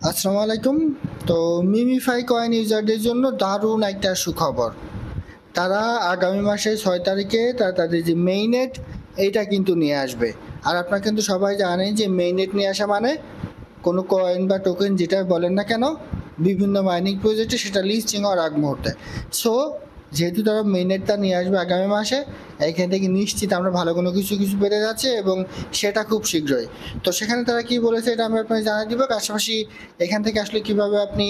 আসসালামু আলাইকুম। তো মিমিফাই কয়েন ইউজারদের জন্য দারুণ একটা সুখবর। তারা আগামী মাসের 6 তারিখে তাদের যে মেইনেট এইটা কিন্তু নিয়ে আসবে। আর আপনারা কিন্তু সবাই জানেন যে মেইনেট নিয়ে আসা মানে কোনো কয়েন বা টোকেন যেটা বলেন না কেন বিভিন্ন মাইনিং প্রজেক্টে সেটা লিস্টিং হওয়ার আগ মুহূর্তে। সো যেহেতু তারা মেইনেটটা নিয়ে আসবে আগামী মাসে, এখান থেকে নিশ্চিত আমরা ভালো কোনো কিছু কিছু পেতে যাচ্ছে এবং সেটা খুব শীঘ্রই। তো সেখানে তারা কি বলেছে এটা আমি আপনাকে জানিয়ে দিব। পাশাপাশি এখান থেকে আসলে কিভাবে আপনি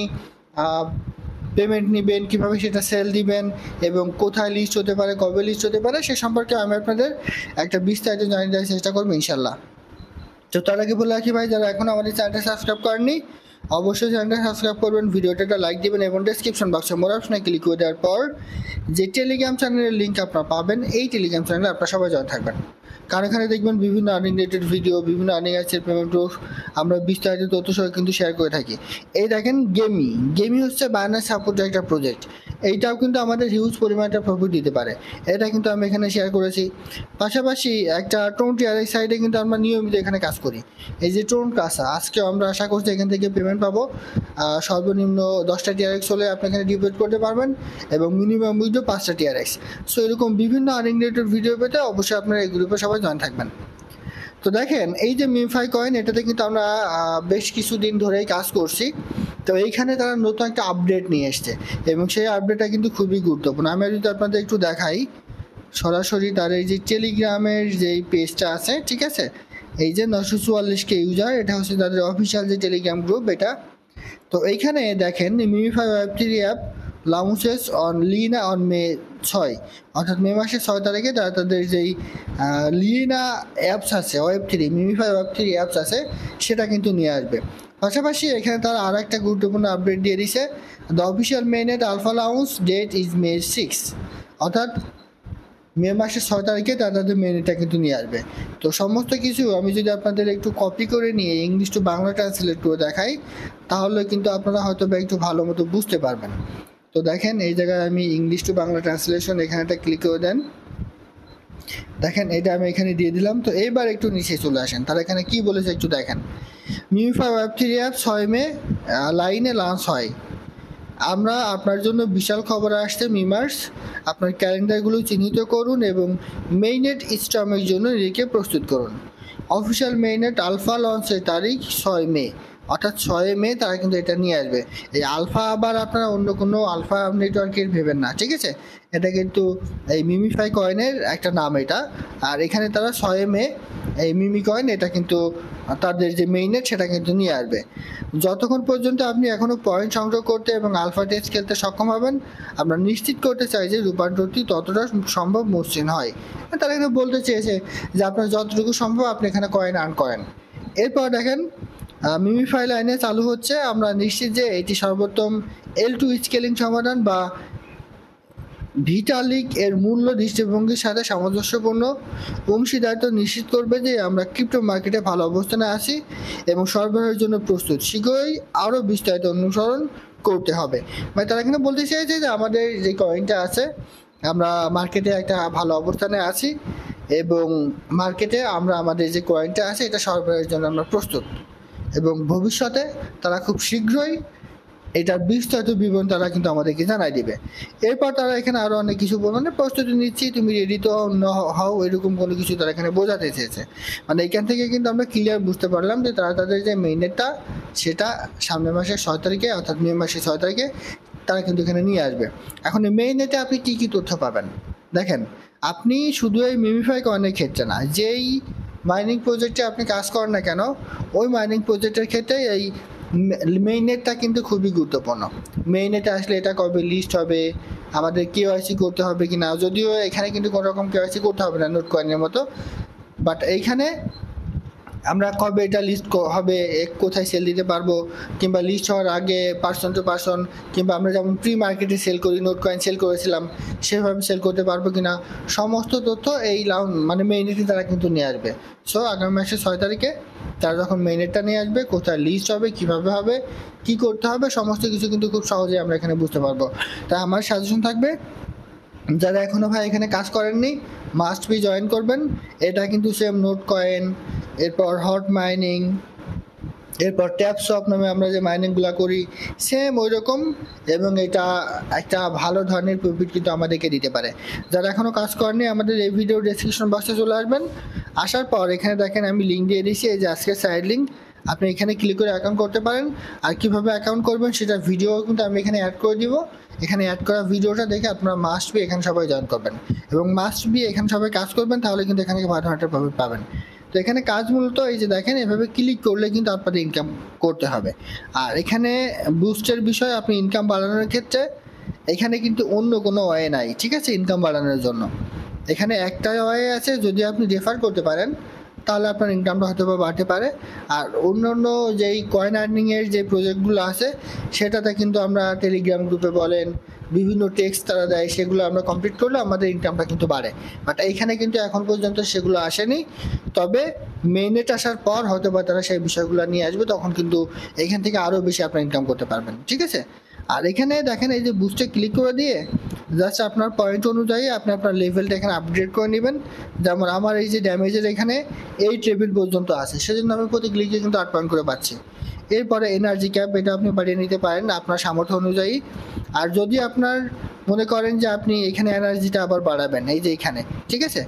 পেমেন্ট নেবেন, কীভাবে সেটা সেল দিবেন এবং কোথায় লিস্ট হতে পারে, কবে লিস্ট হতে পারে সে সম্পর্কে আমি আপনাদের একটা বিস্তারিত জানিয়ে দেওয়ার চেষ্টা করবো ইনশাল্লাহ। তো তার আগে বলে রাখি ভাই, যারা এখন আমাদের চ্যানেলটা সাবস্ক্রাইব করেননি অবশ্যই চ্যানেলটা সাবস্ক্রাইব করবেন, ভিডিওটা একটা লাইক দিবেন এবং ডেসক্রিপশন বক্সে মোর অপশনে ক্লিক করে দেওয়ার পর যে টেলিগ্রাম চ্যানেলের লিঙ্ক আপনারা পাবেন, এই টেলিগ্রাম চ্যানেলে আপনারা সবাই জয়েন থাকবেন। কারণ এখানে দেখবেন বিভিন্ন আর্নিং রিলেটেড ভিডিও, বিভিন্ন আর্নিং অ্যাপসের পেমেন্ট প্রুফ আমরা বিস্তারিত তথ্য সহ কিন্তু শেয়ার করে থাকি। এই দেখেন গেমি হচ্ছে বাইনান্স সাপোর্টের একটা প্রজেক্ট। এইটাও কিন্তু আমাদের হিউজ পরিমাণটা প্রফিট দিতে পারে, এটা কিন্তু আমি এখানে শেয়ার করেছি। পাশাপাশি একটা টোন টিআরএক্স সাইডে কিন্তু আমরা নিয়মিত এখানে কাজ করি। এই যে টোন কাসা, আজকে আমরা আশা করছি এখান থেকে পেমেন্ট পাবো। সর্বনিম্ন 10টা টিআরএক্স হলে আপনি এখানে ডিপোজিট করতে পারবেন এবং মিনিমাম উইথড্র 5টা টিআরএক্স। সো এরকম বিভিন্ন আর্নিং রিলেটেড ভিডিও পেতে অবশ্যই আপনারা এই গ্রুপে সবাই জয়েন থাকবেন। তো দেখেন এই যে মিমফাই কয়েন, এটাতে কিন্তু আমরা বেশ কিছুদিন ধরেই কাজ করছি। তো এইখানে তারা নতুন একটা আপডেট নিয়ে এসছে এবং সেই আপডেটটা কিন্তু খুবই গুরুত্বপূর্ণ। আমি যদি আপনাদের একটু দেখাই সরাসরি, তার এই যে টেলিগ্রামের যেই পেজটা আছে, ঠিক আছে, এই যে 944K ইউজার, এটা হচ্ছে তাদের অফিসিয়াল যে টেলিগ্রাম গ্রুপ এটা। তো এইখানে দেখেন মিমিফাই ওয়েব3 app launches on Linea on May 6, অর্থাৎ মে মাসের 6 তারিখে তারা তাদের যেই লিনা অ্যাপস আছে ওয়েব3, মিমিফাই ওয়েব3 অ্যাপস আছে সেটা কিন্তু নিয়ে আসবে। পাশাপাশি এখানে তারা আরও একটা গুরুত্বপূর্ণ আপডেট দিয়ে দিছে, the official mainnet alpha launch date is May 6, অর্থাৎ মে মাসের 6 তারিখে তাদের মেনুটা কিন্তু নিয়ে আসবে। তো সমস্ত কিছু আমি যদি আপনাদের একটু কপি করে নিয়ে ইংলিশ টু বাংলা ট্রান্সলেট করে দেখাই, তাহলে কিন্তু আপনারা হয়তো বা একটু ভালো মতো বুঝতে পারবেন। তো দেখেন এই জায়গায় আমি ইংলিশ টু বাংলা ট্রান্সলেশন এখানে একটা ক্লিক করে দেন, দেখেন এটা আমি এখানে দিয়ে দিলাম। তো এইবার একটু নিচে চলে আসেন, তারা এখানে কি বলেছে একটু দেখেন। মিমিফাই ওয়েব3 অ্যাপ 6 মে লাইনে লঞ্চ হয়। আমরা আপনার জন্য বিশাল খবর আসছে মিমার্স, আপনার ক্যালেন্ডারগুলো চিহ্নিত করুন এবং মেইনেট স্টর্মের জন্য নিজেকে প্রস্তুত করুন। অফিসিয়াল মেইনেট আলফা লঞ্চের তারিখ 6 মে, অর্থাৎ 6 মে তারা কিন্তু এটা নিয়ে আসবে। এই আলফা আবার আপনারা অন্য কোনো আলফা নেটওয়ার্কের ভেবেন না, ঠিক আছে, এটা কিন্তু এই মিমিফাই কয়েনের একটা নাম এটা। আর এখানে তারা 6 মে এই মিমি কয়েন এটা কিন্তু তাদের যে মেইনেট সেটা কিন্তু নিয়ে আসবে। যতক্ষণ পর্যন্ত আপনি এখনও পয়েন্ট সংগ্রহ করতে এবং আলফা টেস্ট খেলতে সক্ষম হবেন, আমরা নিশ্চিত করতে চাই যে রূপান্তরটি ততটা সম্ভব মসৃণ হয়। তারা কিন্তু বলতে চেয়েছে যে আপনার যতটুকু সম্ভব আপনি এখানে কয়েন আর্ন করেন। এরপর দেখেন মিমিফাই লাইনে চালু হচ্ছে, আমরা নিশ্চিত যে এটি সর্বোত্তম L2 স্কেলিং সমাধান বা ভিটালিক এর মূল্য দৃষ্টিভঙ্গির সাথে সামঞ্জস্যপূর্ণ অংশীদারিত্ব নিশ্চিত করবে যে আমরা ক্রিপ্টো মার্কেটে ভালো অবস্থানে আছি এবং সরবরাহের জন্য প্রস্তুত। শীঘ্রই আরও বিস্তারিত অনুসরণ করতে হবে। মানে তারা কিন্তু বলতে চাইছে যে আমাদের যে কয়েনটা আছে আমরা মার্কেটে একটা ভালো অবস্থানে আছি এবং মার্কেটে আমরা আমাদের যে কয়েনটা আছে এটা সরবরাহের জন্য আমরা প্রস্তুত এবং ভবিষ্যতে তারা খুব শীঘ্রই এটার বিস্তারিত বিবরণ তারা কিন্তু আমাদেরকে জানাই দিবে। এরপর তারা এখানে আরও অনেক কিছু বলবে, প্রস্তুতি নিচ্ছি তুমি রেডি তো হও, এরকম কোনো কিছু তারা এখানে বোঝাতে চেয়েছে। মানে এখান থেকে কিন্তু আমরা ক্লিয়ার বুঝতে পারলাম যে তারা তাদের যে মেইনেটটা সেটা সামনের মাসের 6 তারিখে, অর্থাৎ মে মাসের 6 তারিখে তারা কিন্তু এখানে নিয়ে আসবে। এখন এই মেইনেটে আপনি কী কী তথ্য পাবেন দেখেন, আপনি শুধু এই মিমিফাই কয়েনের ক্ষেত্রে না, যেই মাইনিং প্রজেক্টে আপনি কাজ করেন না কেন ওই মাইনিং প্রজেক্টের ক্ষেত্রে এই মেইনেটটা কিন্তু খুবই গুরুত্বপূর্ণ। মেইনেটে আসলে এটা কবে লিস্ট হবে, আমাদের কেওয়াইসি করতে হবে কি না, যদিও এখানে কিন্তু কোনো রকম কেওয়াইসি করতে হবে না নোট কয়েনের মতো, বাট এইখানে আমরা কবে এটা লিস্ট হবে, কোথায় সেল দিতে পারবো, কিংবা লিস্ট হওয়ার আগে পার্সন টু পার্সন, কিংবা আমরা যেমন প্রি মার্কেটে সেল করি, নোট কয়েন সেল করেছিলাম সেভাবে সেল করতে পারবো কিনা, সমস্ত তথ্য এই মানে মেইনেটে তারা কিন্তু নিয়ে আসবে। সো আগামী মাসের 6 তারিখে তারা যখন মেইনেটটা নিয়ে আসবে, কোথায় লিস্ট হবে, কিভাবে হবে, কি করতে হবে, সমস্ত কিছু কিন্তু খুব সহজেই আমরা এখানে বুঝতে পারবো। তাই আমার সাজেশন থাকবে যারা এখনও ভাই এখানে কাজ করেননি মাস্ট বি জয়েন করবেন। এটা কিন্তু সেম নোট কয়েন, এরপর হট মাইনিং, এরপর ট্যাপ সফট নামে আমরা যে মাইনিংগুলো করি সেম ওই রকম, এবং এটা একটা ভালো ধরনের প্রফিট কিন্তু আমাদেরকে দিতে পারে। যারা এখনও কাজ করেনি আমাদের এই ভিডিও ডেসক্রিপশন বক্সে চলে আসবেন। আসার পর এখানে দেখেন আমি লিঙ্ক দিয়ে দিয়েছি, এই যে আজকের সাইড লিঙ্ক, আপনি এখানে ক্লিক করে অ্যাকাউন্ট করতে পারেন। আর কীভাবে অ্যাকাউন্ট করবেন সেটা ভিডিও কিন্তু আমি এখানে অ্যাড করে দিব। এখানে অ্যাড করা ভিডিওটা দেখে আপনারা মাস্ট বি এখানে সবাই জয়েন করবেন এবং মাস্ট বি এখানে সবাই কাজ করবেন, তাহলে কিন্তু এখানে ভালো একটা প্রফিট পাবেন। তো এখানে কাজ মূলত এই যে দেখেন এভাবে ক্লিক করলে কিন্তু আপনাদের ইনকাম করতে হবে। আর এখানে বুস্টের বিষয়, আপনি ইনকাম বাড়ানোর ক্ষেত্রে এখানে কিন্তু অন্য কোনো ওয়ে নাই, ঠিক আছে? ইনকাম বাড়ানোর জন্য এখানে একটাই ওয়ে আছে, যদি আপনি রেফার করতে পারেন তাহলে আপনার ইনকামটা হয়তো বা বাড়তে পারে। আর অন্য অন্য যেই কয়েন আর্নিংয়ের যে প্রজেক্টগুলো আছে সেটাতে কিন্তু আমরা টেলিগ্রাম গ্রুপে বলেন বিভিন্ন টেক্সট তারা দেয়, সেগুলো আমরা কমপ্লিট করলে আমাদের ইনকামটা কিন্তু বাড়ে। বাট এইখানে কিন্তু এখন পর্যন্ত সেগুলো আসেনি, তবে মেইনেট আসার পর হয়তো বা তারা সেই বিষয়গুলো নিয়ে আসবে, তখন কিন্তু এখান থেকে আরও বেশি আপনার ইনকাম করতে পারবেন, ঠিক আছে? আর এখানে দেখেন এই যে বুস্টে ক্লিক করে দিয়ে জাস্ট আপনার পয়েন্ট অনুযায়ী আপনি আপনার লেভেলটা এখানে আপডেট করে নেবেন। যেমন আমার এই যে ড্যামেজের এখানে 8 লেভেল পর্যন্ত আছে, সেজন্য আমি প্রতি ক্লিকে কিন্তু 8 পয়েন্ট করে পাচ্ছি। এরপরে এনার্জি ক্যাপ, এটা আপনি বাড়িয়ে নিতে পারেন আপনার সামর্থ্য অনুযায়ী। আর যদি আপনার মনে করেন যে আপনি এখানে এনার্জিটা আবার বাড়াবেন, এই যে এখানে, ঠিক আছে,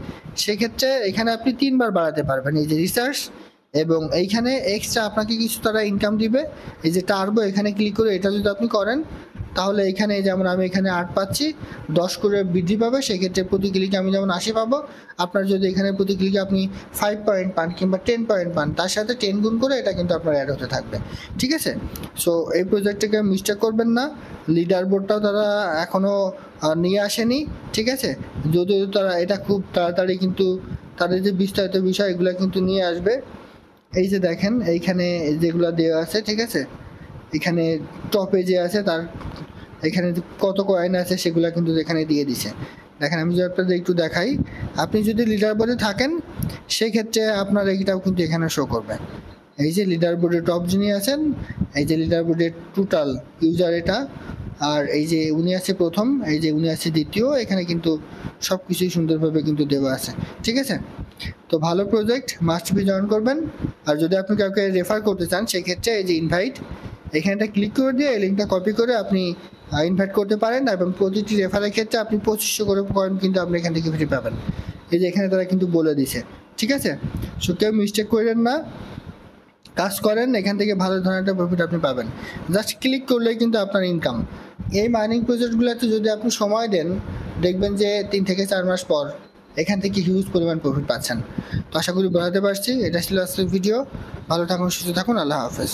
সেক্ষেত্রে এখানে আপনি 3বার বাড়াতে পারবেন। এই যে রিসার্চ এবং এইখানে এক্সট্রা আপনাকে কিছু তারা ইনকাম দিবে, এই যে টার্বো, এখানে ক্লিক করে এটা যদি আপনি করেন তাহলে এখানে যেমন আমি এখানে 8 পাচ্ছি, 10 করে বৃদ্ধি পাবে, সেক্ষেত্রে প্রতি ক্লিকে আমি যেমন 80 পাবো। আপনার যদি এখানে প্রতি ক্লিকে আপনি 5 পয়েন্ট পান কিংবা 10 পয়েন্ট পান, তার সাথে 10 গুণ করে এটা কিন্তু আপনার অ্যাড হতে থাকবে, ঠিক আছে? সো এই প্রজেক্টটাকে মিস্টেক করবেন না। লিডার বোর্ডটাও তারা এখনও নিয়ে আসেনি, ঠিক আছে? যদিও তারা এটা খুব তাড়াতাড়ি কিন্তু তাদের যে বিস্তারিত বিষয় এগুলো কিন্তু নিয়ে আসবে। এই যে দেখেন এইখানে যেগুলো দেওয়া আছে, ঠিক আছে, এখানে টপে যে আছে তার এখানে কত কয়েন আছে সেগুলো কিন্তু এখানে দিয়ে দিছে। দেখেন আমি যদি আপনাদের একটু দেখাই, আপনি যদি লিডার বোর্ডে থাকেন সেক্ষেত্রে আপনার এইটাও কিন্তু এখানে শো করবে। এই যে লিডার বোর্ডে টপ যিনি আছেন, এই যে লিডার বোর্ডের টোটাল ইউজার এটা, আর এই যে উনি আছে প্রথম, এই যে উনি আছে দ্বিতীয়, এখানে কিন্তু সব কিছুই সুন্দরভাবে কিন্তু দেওয়া আছে, ঠিক আছে? তো ভালো প্রজেক্ট, মাস্ট বি জয়েন করবেন। আর যদি আপনি কাউকে রেফার করতে চান সেক্ষেত্রে এই যে ইনভাইট, এখানটা ক্লিক করে দিয়ে এই লিঙ্কটা কপি করে আপনি ইনভাইট করতে পারেন, এবং প্রতিটি রেফারের ক্ষেত্রে আপনি 2500 করে কয়েন কিন্তু আপনি এখান থেকে ফ্রি পাবেন। এই যে এখানে তারা কিন্তু বলে দিছে, ঠিক আছে? সো কেউ মিস্টেক করেন না, কাজ করেন, এখান থেকে ভালো ধরনের একটা প্রফিট আপনি পাবেন। জাস্ট ক্লিক করলেই কিন্তু আপনার ইনকাম। এই মাইনিং প্রজেক্টগুলোতে যদি আপনি সময় দেন, দেখবেন যে 3 থেকে 4 মাস পর এখান থেকে হিউজ পরিমাণ প্রফিট পাচ্ছেন। তো আশা করি বোঝাতে পারছি। এটা ছিল আজকের ভিডিও। ভালো থাকুন, সুস্থ থাকুন, আল্লাহ হাফেজ।